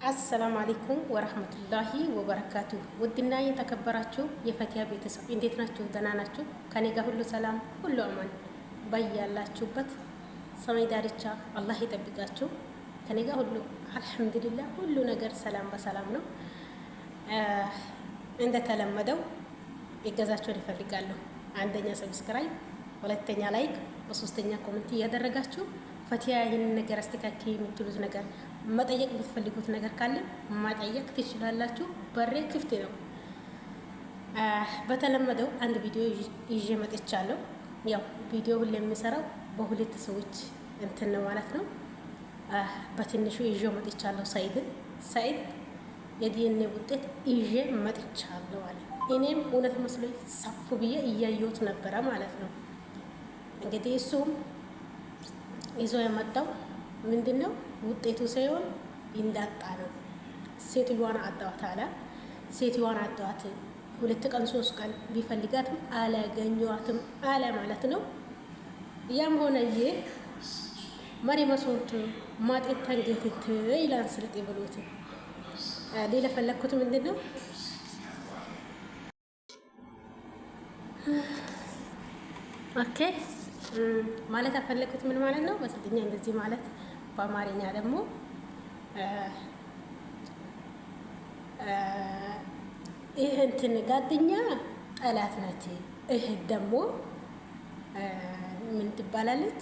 አሰላሙ አለይኩም ወራህመቱላሂ ወበረካቱ። ውድና የተከበራችሁ የፈቲያ ቤተሰብ እንዴት ናችሁ? ደህና ናችሁ? ከኔ ጋር ሁሉ ሰላም፣ ሁሉ አማን። በያላችሁበት ሰማይ ዳርቻ አላህ ይጠብቃችሁ። ከኔ ጋር ሁሉ አልሐምዱሊላህ፣ ሁሉ ነገር ሰላም በሰላም ነው። እንደተለመደው እገዛችሁን ይፈልጋለሁ። አንደኛ ሰብስክራይብ፣ ሁለተኛ ላይክ፣ በሶስተኛ ኮሜንት እያደረጋችሁ ፈቲያ ይህንን ነገር አስተካክል የምትሉት ነገር መጠየቅ የምትፈልጉት ነገር ካለ መጠየቅ ትችላላችሁ። በሬ ክፍት ነው። በተለመደው አንድ ቪዲዮ ይዤ መጥቻለሁ። ያው ቪዲዮ ሁሌ የሚሰራው በሁለት ሰዎች እንትን ነው ማለት ነው። በትንሹ ይዤ መጥቻለሁ። ሰኢድ የዲኤንኤ ውጤት ይዤ መጥቻለሁ ማለት እኔም እውነት መስሎኝ ሰፉ ብዬ እያየሁት ነበረ ማለት ነው። እንግዲህ እሱም ይዞ የመጣው ምንድነው ውጤቱ ሳይሆን እንዳጣ ነው። ሴትዮዋን አጣዋት አለ። ሴትዮዋን አጣዋት 2 ቀን 3 ቀን ቢፈልጋትም አላገኘዋትም አለ ማለት ነው። ያም ሆነ ይህ መሪ መስወንቱ ማጤት ተንገትት ይላን ስልጤ ብሎት ሌላ ፈለኩት ምንድነው ኦኬ ማለት አፈለኩት ምን ማለት ነው? በስልጥኛ እንደዚህ ማለት በአማርኛ ደግሞ ይህ እንትን ጓደኛ ጠላት ናት። እህት ደግሞ ምን ትባላለች?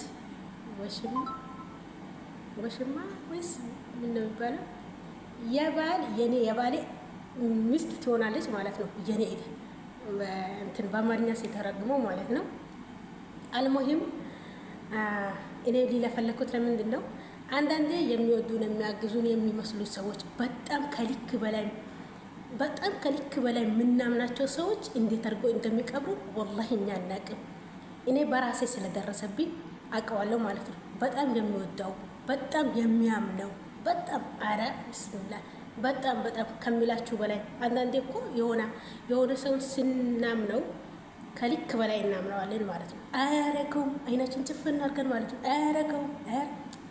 ወሽማ ወይስ ምን ነው የሚባለው? የባሌ ሚስት ትሆናለች ማለት ነው። የኔ እንትን በአማርኛ ሲተረጉመው ማለት ነው። አልሙሂም እኔ ሊለፈለኩት ለምንድን ነው አንዳንዴ የሚወዱን የሚያግዙን የሚመስሉ ሰዎች በጣም ከልክ በላይ የምናምናቸው ሰዎች እንዴት አድርገው እንደሚቀብሩ ወላሂ እኛ አናቅም። እኔ በራሴ ስለደረሰብኝ አውቀዋለሁ ማለት ነው። በጣም የሚወዳው በጣም የሚያምነው በጣም አረ ብስሚላህ በጣም ከሚላችሁ በላይ አንዳንዴ እኮ የሆነ ሰውን ስናምነው ከልክ በላይ እናምነዋለን ማለት ነው። አያረገውም አይናችን ጭፍን አድርገን ማለት ነው። አያረገውም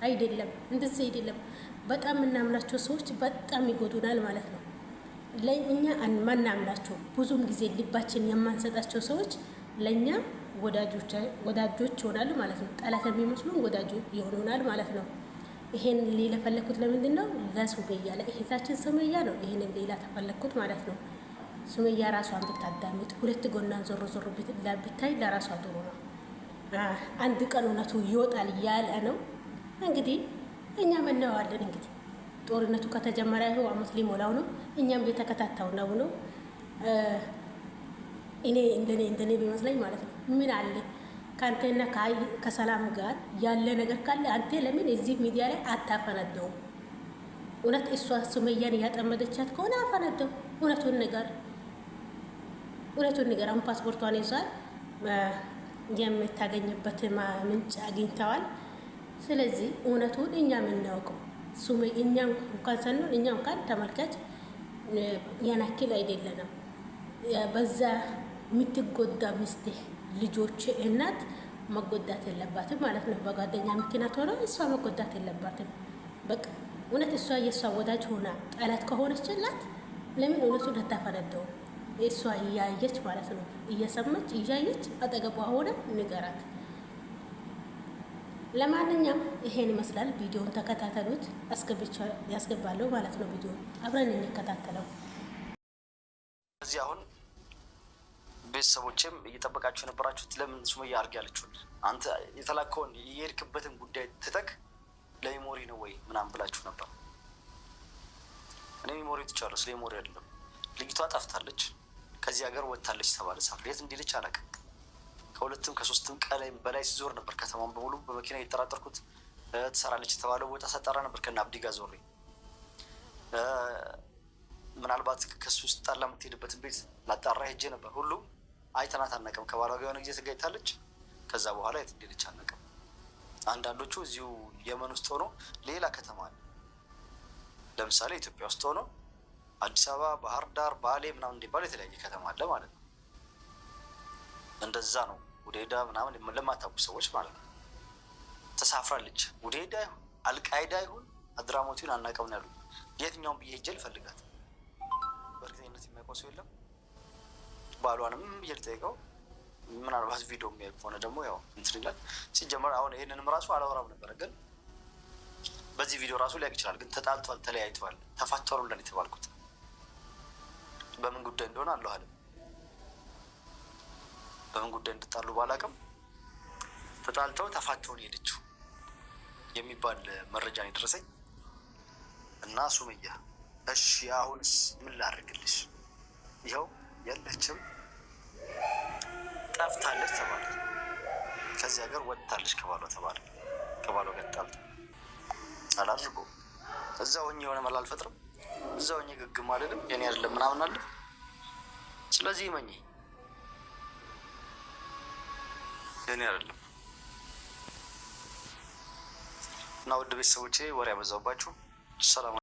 አይደለም፣ እንደዚህ አይደለም። በጣም የምናምናቸው ሰዎች በጣም ይጎዱናል ማለት ነው። ለእኛ ማናምናቸው ብዙም ጊዜ ልባችን የማንሰጣቸው ሰዎች ለእኛ ወዳጆች ይሆናሉ ማለት ነው። ጠላት የሚመስሉን ወዳጆ ይሆኑናል ማለት ነው። ይሄን ሌላ ፈለኩት ለምንድን ነው? ለሱመያ ለእህታችን ሱመያ ነው። ይሄንን ሌላ ተፈለኩት ማለት ነው። ሱመያ ራሷን ብታዳምጥ 2 ጎናን ዞሮ ብታይ ለራሷ ጥሩ ነው። አንድ ቀን እውነቱ ይወጣል ያለ ነው። እንግዲህ እኛም እናየዋለን። እንግዲህ ጦርነቱ ከተጀመረ ይኸው ዓመት ሊሞላው ነው። እኛም እየተከታተልነው ነው። እኔ እንደኔ ቢመስለኝ ማለት ነው ምን አለ ከአንተና ከሰላም ጋር ያለ ነገር ካለ አንተ ለምን እዚህ ሚዲያ ላይ አታፈነደውም? እውነት እሷ ሱመያን እያጠመደቻት ከሆነ አፈነደው። እውነቱን ነገር አሁን ፓስፖርቷን ይዟል። የምታገኝበት ምንጭ አግኝተዋል። ስለዚህ እውነቱን እኛ የምናውቀው እኛም እንኳን ሰኖን እኛ እንኳን ተመልካች ያናክል አይደለንም። በዛ የምትጎዳ ሚስት ልጆች እናት መጎዳት የለባትም ማለት ነው። በጓደኛ ምክንያት ሆነ እሷ መጎዳት የለባትም። በቃ እውነት እሷ የእሷ ወዳጅ ሆና ጠላት ከሆነችላት ለምን እውነቱን አታፈነደው? እሷ እያየች ማለት ነው እየሰማች እያየች አጠገቧ ሆነ ንገራት። ለማንኛውም ይሄን ይመስላል። ቪዲዮውን ተከታተሉት። ያስገባለሁ ማለት ነው። ቪዲዮውን አብረን እንከታተለው። እዚህ አሁን ቤተሰቦችም እየጠበቃችሁ የነበራችሁት ለምን ሱመያ አድርግ ያለችሁን አንተ የተላከውን የሄድክበትን ጉዳይ ትተክ ለሜሞሪ ነው ወይ ምናምን ብላችሁ ነበር። እኔ ሜሞሪ ትቻለሁ፣ ስለ ሜሞሪ አይደለም። ልጅቷ ጠፍታለች፣ ከዚህ ሀገር ወጥታለች ተባለ። ሳፍሬት እንዲልች አላውቅም። ከ2 ከ3 ቀን በላይ ሲዞር ነበር ከተማን በሙሉ በመኪና የተጠራጠርኩት። ትሰራለች የተባለው ቦታ ሰጠራ ነበር ከና አብዲ ጋር ዞሬ ምናልባት ከሱ ስጣላ የምትሄድበትን ቤት ላጣራ ሄጄ ነበር። ሁሉም አይተናት አናውቅም። ከባሏ ጋር የሆነ ጊዜ ተጋጭታለች። ከዛ በኋላ የት እንደሄደች አናውቅም። አንዳንዶቹ እዚሁ የመን ውስጥ ሆኖ ሌላ ከተማ አለ። ለምሳሌ ኢትዮጵያ ውስጥ ሆኖ አዲስ አበባ፣ ባህር ዳር፣ ባሌ ምናምን እንዲባሉ የተለያየ ከተማ አለ ማለት ነው። እንደዛ ነው። ውዴዳ ምናምን ለማታውቁ ሰዎች ማለት ነው። ተሳፍራለች። ውዴዳ ይሁን አልቃይዳ ይሁን አድራሞቲውን አናውቅም ያሉ የትኛውን ብዬ ሄጄ ልፈልጋት? በእርግጠኝነት የሚያውቀው ሰው የለም። ባሏንም ብዬ ልጠይቀው። ምናልባት ቪዲዮ የሚያውቅ ከሆነ ደግሞ ያው እንትን ይላል። ሲጀመር አሁን ይህንንም ራሱ አላወራም ነበረ፣ ግን በዚህ ቪዲዮ ራሱ ሊያውቅ ይችላል። ግን ተጣልተዋል፣ ተለያይተዋል፣ ተፋተሩ እንደን የተባልኩት በምን ጉዳይ እንደሆነ አለሁ አለም። በምን ጉዳይ እንድጣሉ ባላቅም ተጣልተው ተፋተውን ሄደችው የሚባል መረጃ ነው የደረሰኝ። እና ሱመያ እሺ አሁንስ ምን ላድርግልሽ? ይኸው የለችም፣ ጠፍታለች ተባለ። ከዚህ ሀገር ወጥታለች ከባሏ ተባለ። ከባሏ ጋር ተጣልታ አላድርጎ እዛው ሆኜ የሆነ መላ አልፈጥርም፣ እዛው ሆኜ ግግም አልልም፣ የኔ አይደለም ምናምን አለ። ስለዚህ መኝ የኔ አይደለም። እና ውድ ቤተሰቦቼ ወሬ ያበዛባችሁ፣ ሰላም